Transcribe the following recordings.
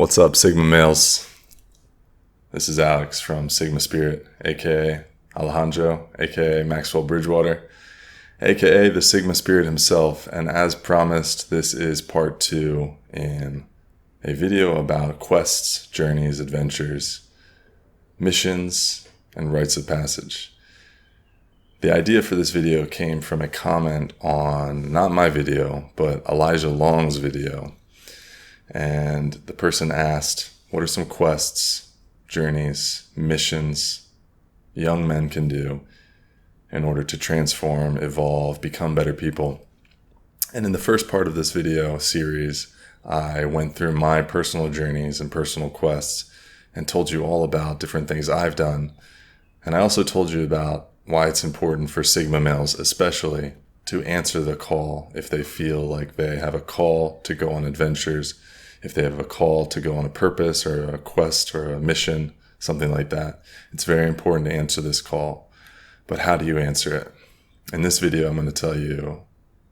What's up, Sigma males? This is Alex from Sigma Spirit, aka Alejandro, aka Maxwell Bridgewater, aka the Sigma Spirit himself. And as promised, this is part 2 in a video about quests, journeys, adventures, missions, and rites of passage. The idea for this video came from a comment on, not my video, but Elijah Long's video. And the person asked, what are some quests, journeys, missions young men can do in order to transform, evolve, become better people? And in the first part of this video series, I went through my personal journeys and personal quests and told you all about different things I've done. And I also told you about why it's important for Sigma males especially to answer the call if they feel like they have a call to go on adventures, if they have a call to go on a purpose or a quest or a mission, something like that. It's very important to answer this call. But how do you answer it? In this video, I'm going to tell you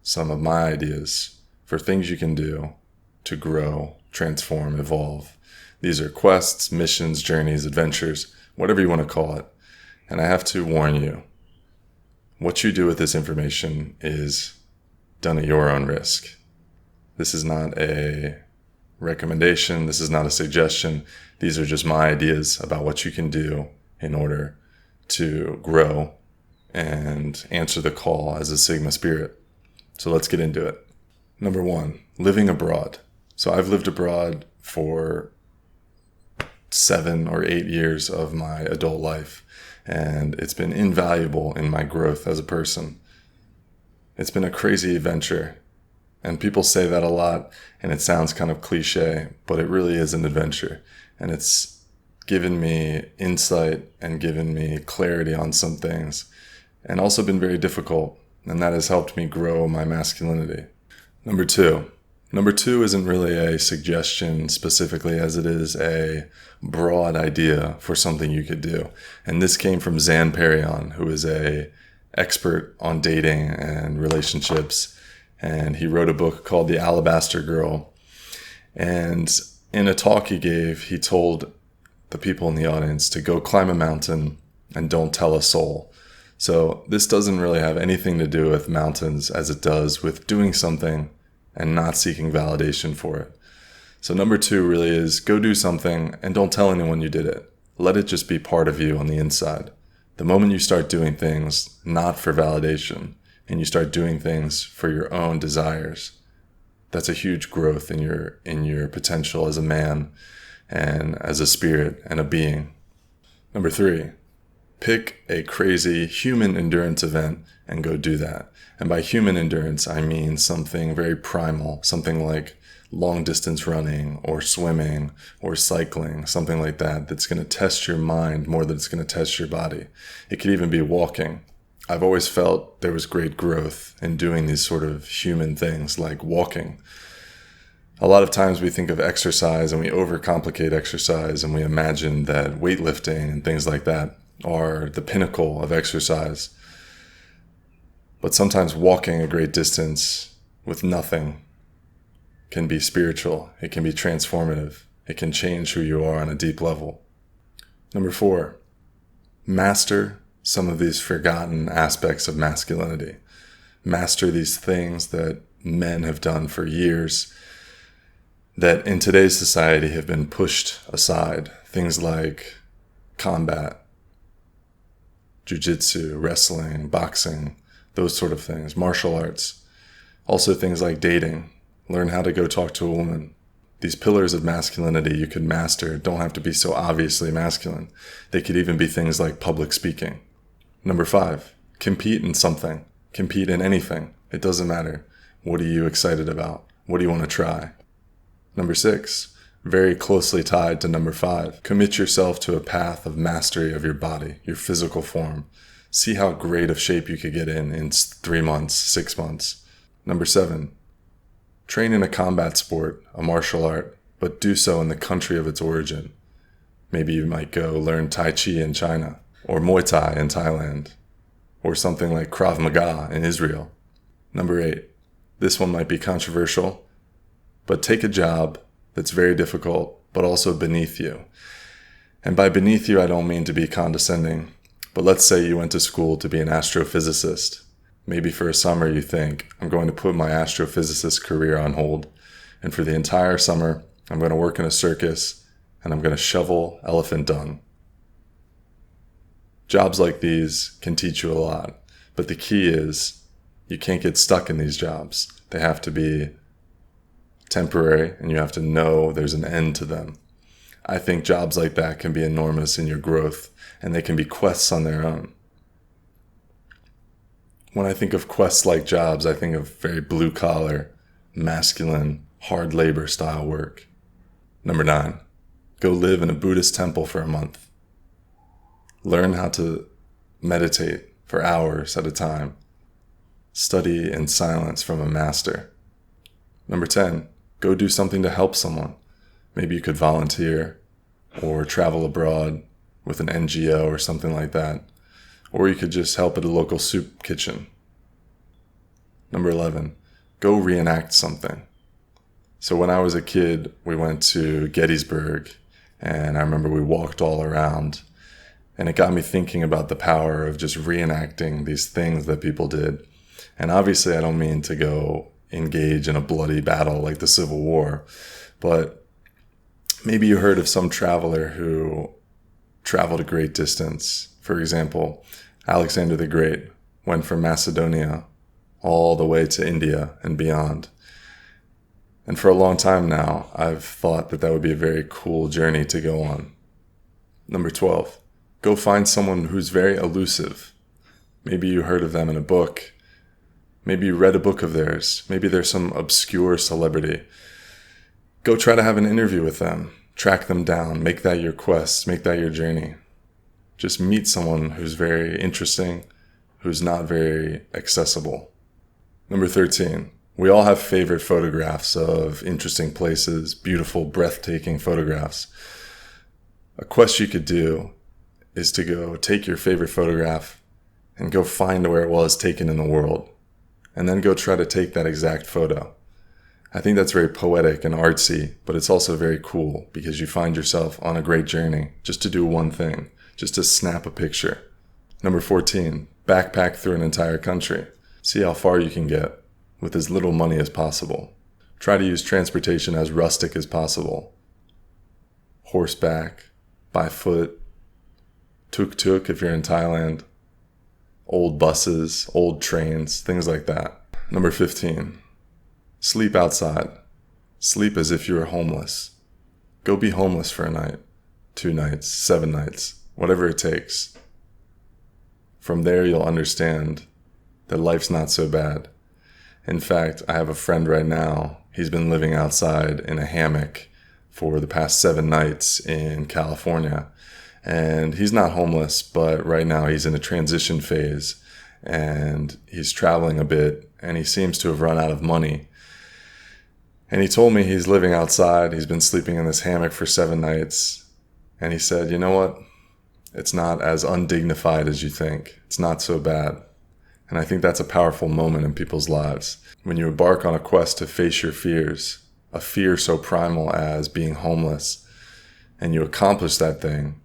some of my ideas for things you can do to grow, transform, evolve. These are quests, missions, journeys, adventures, whatever you want to call it. And I have to warn you, what you do with this information is done at your own risk. This is not a recommendation. This is not a suggestion. These are just my ideas about what you can do in order to grow and answer the call as a Sigma Spirit. So let's get into it. Number 1, living abroad. So I've lived abroad for 7 or 8 years of my adult life, and it's been invaluable in my growth as a person. It's been a crazy adventure. And people say that a lot, and it sounds kind of cliche, but it really is an adventure. And it's given me insight and given me clarity on some things, and also been very difficult. And that has helped me grow my masculinity. Number 2 isn't really a suggestion specifically as it is a broad idea for something you could do. And this came from Zan Perion, who is a expert on dating and relationships. And he wrote a book called The Alabaster Girl. And in a talk he gave, he told the people in the audience to go climb a mountain and don't tell a soul. So this doesn't really have anything to do with mountains as it does with doing something and not seeking validation for it. So number 2 really is go do something and don't tell anyone you did it. Let it just be part of you on the inside. The moment you start doing things not for validation, and you start doing things for your own desires, that's a huge growth in your potential as a man and as a spirit and a being. Number 3, pick a crazy human endurance event and go do that. And by human endurance, I mean something very primal, something like long distance running or swimming or cycling, something like that, that's going to test your mind more than it's going to test your body. It could even be walking. I've always felt there was great growth in doing these sort of human things like walking. A lot of times we think of exercise and we overcomplicate exercise and we imagine that weightlifting and things like that are the pinnacle of exercise. But sometimes walking a great distance with nothing can be spiritual. It can be transformative. It can change who you are on a deep level. Number 4, master some of these forgotten aspects of masculinity. Master these things that men have done for years that in today's society have been pushed aside. Things like combat, jiu-jitsu, wrestling, boxing, those sort of things, martial arts. Also things like dating. Learn how to go talk to a woman. These pillars of masculinity you could master don't have to be so obviously masculine. They could even be things like public speaking. Number 5, compete in something. Compete in anything. It doesn't matter. What are you excited about? What do you want to try? Number 6, very closely tied to number 5, commit yourself to a path of mastery of your body, your physical form. See how great of shape you could get in 3 months, 6 months. Number 7, train in a combat sport, a martial art, but do so in the country of its origin. Maybe you might go learn Tai Chi in China, or Muay Thai in Thailand, or something like Krav Maga in Israel. Number 8, this one might be controversial, but take a job that's very difficult but also beneath you. And by beneath you, I don't mean to be condescending, but let's say you went to school to be an astrophysicist. Maybe for a summer you think, I'm going to put my astrophysicist career on hold, and for the entire summer, I'm going to work in a circus, and I'm going to shovel elephant dung. Jobs like these can teach you a lot, but the key is you can't get stuck in these jobs. They have to be temporary, and you have to know there's an end to them. I think jobs like that can be enormous in your growth, and they can be quests on their own. When I think of quest-like jobs, I think of very blue-collar, masculine, hard labor style work. Number 9, go live in a Buddhist temple for a month. Learn how to meditate for hours at a time. Study in silence from a master. Number 10, go do something to help someone. Maybe you could volunteer or travel abroad with an NGO or something like that. Or you could just help at a local soup kitchen. Number 11, go reenact something. So when I was a kid, we went to Gettysburg, and I remember we walked all around, and it got me thinking about the power of just reenacting these things that people did. And obviously I don't mean to go engage in a bloody battle like the Civil War, but maybe you heard of some traveler who traveled a great distance. For example, Alexander the Great went from Macedonia all the way to India and beyond. And for a long time now, I've thought that would be a very cool journey to go on. Number 12, go find someone who's very elusive. Maybe you heard of them in a book. Maybe you read a book of theirs. Maybe they're some obscure celebrity. Go try to have an interview with them. Track them down. Make that your quest. Make that your journey. Just meet someone who's very interesting, who's not very accessible. Number 13, we all have favorite photographs of interesting places, beautiful, breathtaking photographs. A quest you could do is to go take your favorite photograph and go find where it was taken in the world, and then go try to take that exact photo. I think that's very poetic and artsy, but it's also very cool because you find yourself on a great journey just to do one thing, just to snap a picture. Number 14, backpack through an entire country. See how far you can get with as little money as possible. Try to use transportation as rustic as possible. Horseback, by foot, tuk-tuk if you're in Thailand, old buses, old trains, things like that. Number 15, sleep outside. Sleep as if you were homeless. Go be homeless for a night, 2 nights, 7 nights, whatever it takes. From there, you'll understand that life's not so bad. In fact, I have a friend right now. He's been living outside in a hammock for the past 7 nights in California. And he's not homeless, but right now he's in a transition phase and he's traveling a bit and he seems to have run out of money. And he told me he's living outside. He's been sleeping in this hammock for 7 nights. And he said, you know what? It's not as undignified as you think. It's not so bad. And I think that's a powerful moment in people's lives. When you embark on a quest to face your fears, a fear so primal as being homeless, and you accomplish that thing,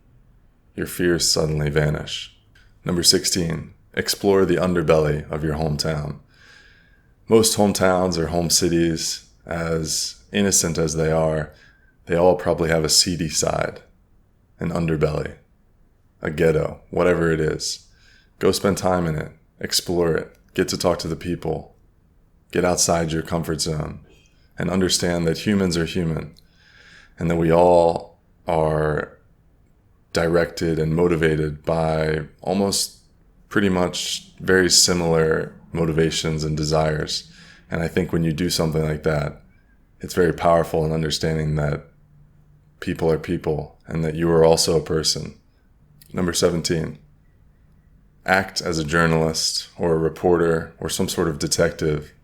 your fears suddenly vanish. Number 16, explore the underbelly of your hometown. Most hometowns or home cities, as innocent as they all probably have a seedy side, an underbelly, a ghetto, whatever it is. Go spend time in it. Explore it. Get to talk to the people. Get outside your comfort zone and understand that humans are human and that we all are directed and motivated by almost pretty much very similar motivations and desires. And I think when you do something like that, it's very powerful in understanding that people are people and that you are also a person. Number 17. Act as a journalist or a reporter or some sort of detective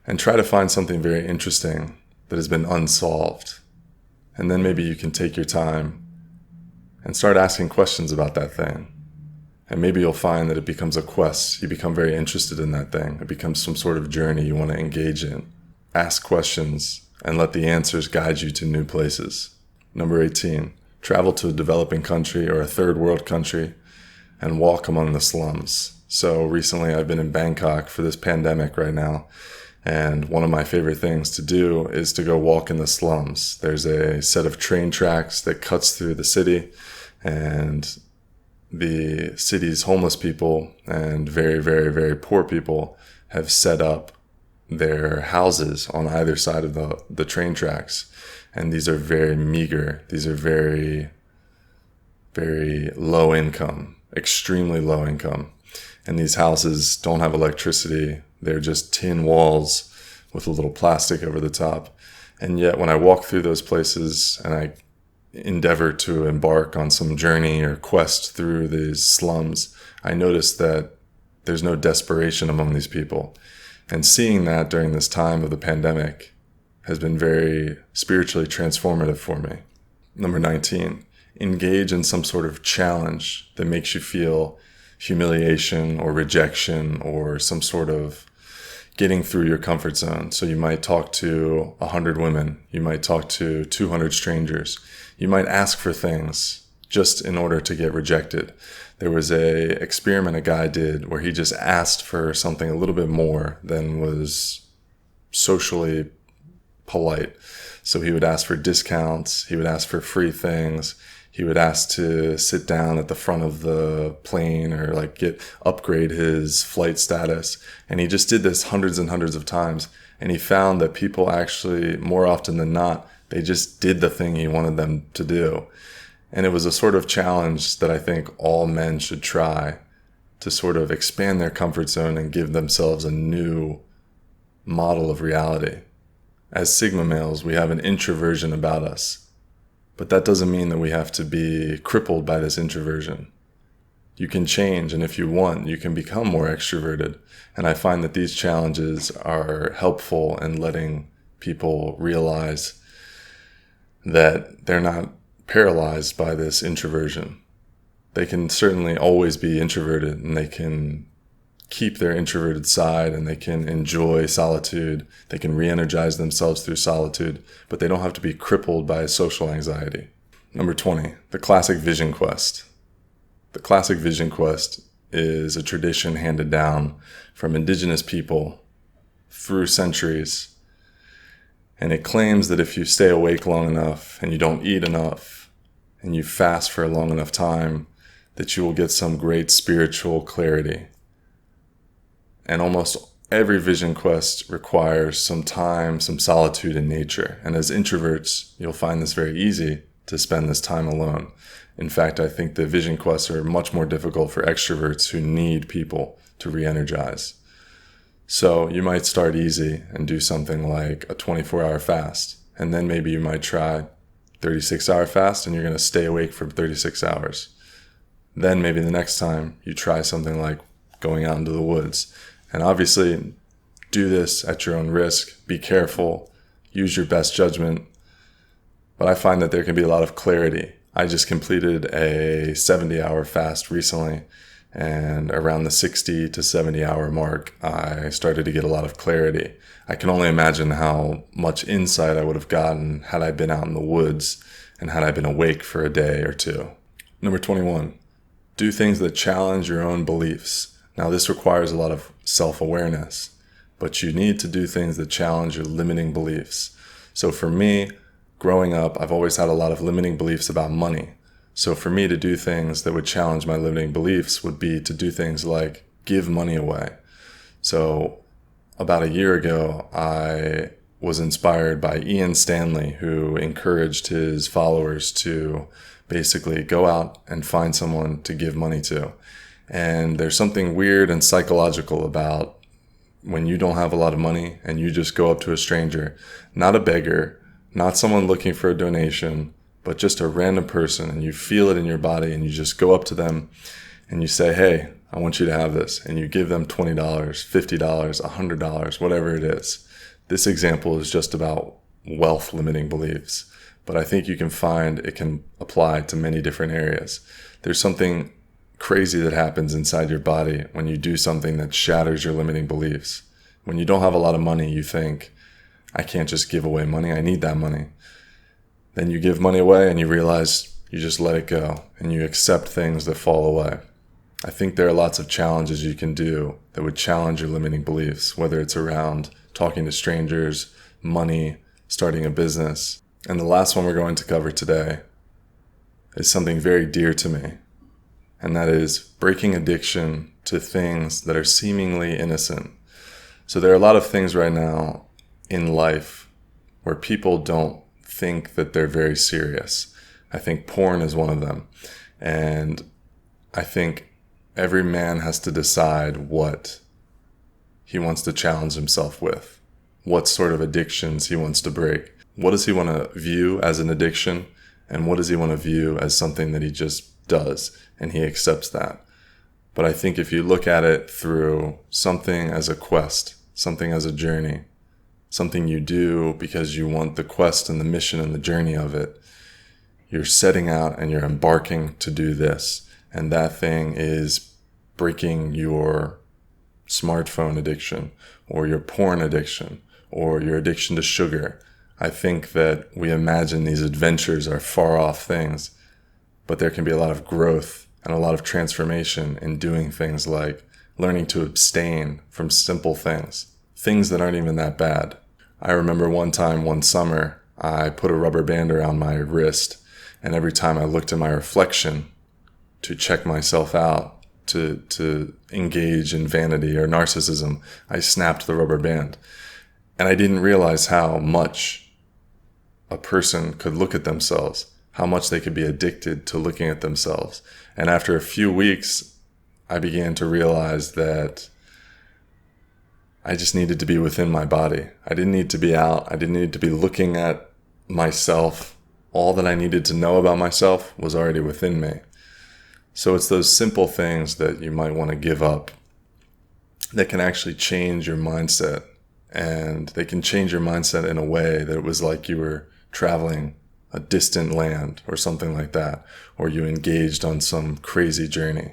and try to find something very interesting that has been unsolved. And then maybe you can take your time and start asking questions about that thing. And maybe you'll find that it becomes a quest. You become very interested in that thing. It becomes some sort of journey you want to engage in. Ask questions and let the answers guide you to new places. Number 18, travel to a developing country or a third world country and walk among the slums. So recently I've been in Bangkok for this pandemic right now. And one of my favorite things to do is to go walk in the slums. There's a set of train tracks that cuts through the city, and the city's homeless people and very, very, very poor people have set up their houses on either side of the train tracks. And these are very meager. These are very, very low income, extremely low income. And these houses don't have electricity. They're just tin walls with a little plastic over the top. And yet when I walk through those places and I endeavor to embark on some journey or quest through these slums, I notice that there's no desperation among these people. And seeing that during this time of the pandemic has been very spiritually transformative for me. Number 19, engage in some sort of challenge that makes you feel humiliation or rejection or some sort of getting through your comfort zone. So you might talk to 100 women. You might talk to 200 strangers. You might ask for things just in order to get rejected. There was a experiment a guy did where he just asked for something a little bit more than was socially polite. So he would ask for discounts. He would ask for free things. He would ask to sit down at the front of the plane or upgrade his flight status. And he just did this hundreds and hundreds of times. And he found that people actually, more often than not, they just did the thing he wanted them to do. And it was a sort of challenge that I think all men should try to sort of expand their comfort zone and give themselves a new model of reality. As Sigma males, we have an introversion about us. But that doesn't mean that we have to be crippled by this introversion. You can change, and if you want, you can become more extroverted. And I find that these challenges are helpful in letting people realize that they're not paralyzed by this introversion. They can certainly always be introverted, and they can keep their introverted side, and they can enjoy solitude. They can re-energize themselves through solitude, but they don't have to be crippled by social anxiety. Number 20, the classic vision quest. The classic vision quest is a tradition handed down from indigenous people through centuries. And it claims that if you stay awake long enough and you don't eat enough and you fast for a long enough time, that you will get some great spiritual clarity. And almost every vision quest requires some time, some solitude in nature. And as introverts, you'll find this very easy to spend this time alone. In fact, I think the vision quests are much more difficult for extroverts who need people to re-energize. So you might start easy and do something like a 24-hour fast. And then maybe you might try 36-hour fast and you're going to stay awake for 36 hours. Then maybe the next time you try something like going out into the woods. And obviously, do this at your own risk. Be careful. Use your best judgment. But I find that there can be a lot of clarity. I just completed a 70-hour fast recently. And around the 60 to 70-hour mark, I started to get a lot of clarity. I can only imagine how much insight I would have gotten had I been out in the woods and had I been awake for a day or two. Number 21, do things that challenge your own beliefs. Now, this requires a lot of self-awareness, but you need to do things that challenge your limiting beliefs. So for me, growing up, I've always had a lot of limiting beliefs about money. So for me to do things that would challenge my limiting beliefs would be to do things like give money away. So about a year ago, I was inspired by Ian Stanley, who encouraged his followers to basically go out and find someone to give money to. And there's something weird and psychological about when you don't have a lot of money and you just go up to a stranger, not a beggar, not someone looking for a donation, but just a random person, and you feel it in your body and you just go up to them and you say, hey, I want you to have this. And you give them $20, $50, $100, whatever it is. This example is just about wealth limiting beliefs, but I think you can find it can apply to many different areas. There's something crazy that happens inside your body when you do something that shatters your limiting beliefs. When you don't have a lot of money, you think, I can't just give away money. I need that money. Then you give money away and you realize you just let it go and you accept things that fall away. I think there are lots of challenges you can do that would challenge your limiting beliefs, whether it's around talking to strangers, money, starting a business. And the last one we're going to cover today is something very dear to me, and that is breaking addiction to things that are seemingly innocent. So there are a lot of things right now in life where people don't think that they're very serious. I think porn is one of them. And I think every man has to decide what he wants to challenge himself with, what sort of addictions he wants to break. What does he want to view as an addiction? And what does he want to view as something that he just does and he accepts that? But I think if you look at it through something as a quest, something as a journey, something you do because you want the quest and the mission and the journey of it, you're setting out and you're embarking to do this. And that thing is breaking your smartphone addiction or your porn addiction or your addiction to sugar. I think that we imagine these adventures are far off things, but there can be a lot of growth and a lot of transformation in doing things like learning to abstain from simple things that aren't even that bad. I remember one summer, I put a rubber band around my wrist, and every time I looked in my reflection to check myself out, to engage in vanity or narcissism, I snapped the rubber band. And I didn't realize how much a person could look at themselves, how much they could be addicted to looking at themselves. And after a few weeks, I began to realize that I just needed to be within my body. I didn't need to be out. I didn't need to be looking at myself. All that I needed to know about myself was already within me. So it's those simple things that you might want to give up that can actually change your mindset. And they can change your mindset in a way that it was like you were traveling a distant land or something like that, or you engaged on some crazy journey.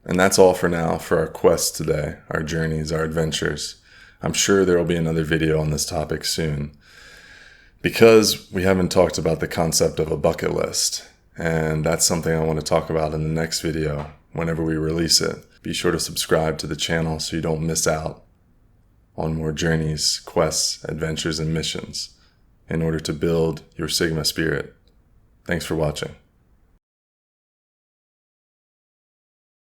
And that's all for now for our quest today, our journeys, our adventures. I'm sure there will be another video on this topic soon, because we haven't talked about the concept of a bucket list. And that's something I want to talk about in the next video whenever we release it. Be sure to subscribe to the channel so you don't miss out on more journeys, quests, adventures, and missions in order to build your Sigma spirit. Thanks for watching.